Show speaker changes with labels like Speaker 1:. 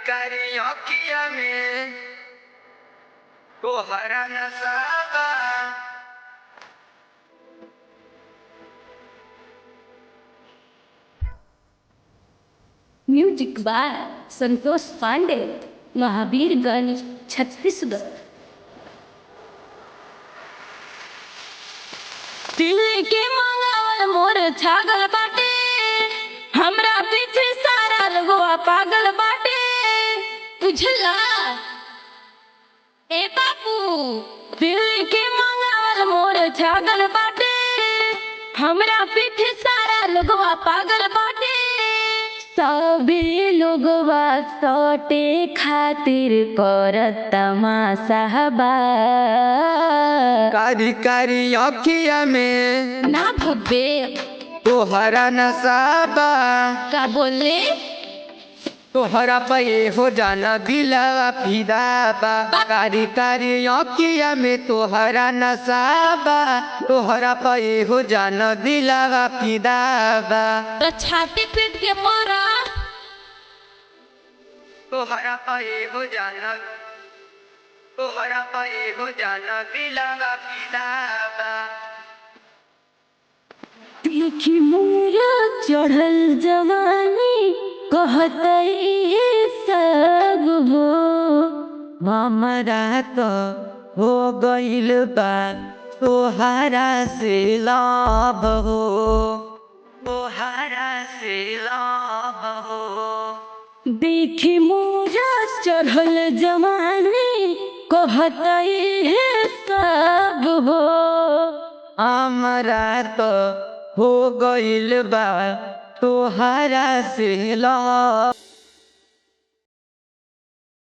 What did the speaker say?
Speaker 1: कारी अखिया में तोहरा नशा बा।
Speaker 2: Music by Santosh Pandey, Mahavirganj, Chhattisgarh. दिल के मंगावल मोर छागल बाटे, हमरा पीछे सारा लोगवा पागल बाटे। बुझला ए बापू, दिल के मंगावल मोर छागल बाटे, हमरा पीछे सारा लोगवा पागल बाटे। सभी लोगवा सौटे खातिर करत तमाशा बा।
Speaker 1: कारी कारी अखिया में
Speaker 2: ना भब्बे
Speaker 1: तोहरा नशा बा।
Speaker 2: का बोले?
Speaker 1: तोहरा पे हो जाना दिलवा फिदा बा। कारी कारी अखिया में तोहरा नशा बा। तोहरा पे हो जाना दिलवा फिदा बा।
Speaker 2: तो छाती पीट के मारा।
Speaker 1: तोहरा पे हो जाना, तोहरा पे हो जाना दिलवा फिदा बा।
Speaker 2: देखी मोरा चढ़ल जवानी, कहतई सब हो।
Speaker 1: हमरा तो हो गइल बा तोहरा से लव हो, तोहरा से लव हो।
Speaker 2: देखी मोरा चढ़ल जवानी, कहतई सब हो।
Speaker 1: हमरा तो हो गइल बा तोहरा से लव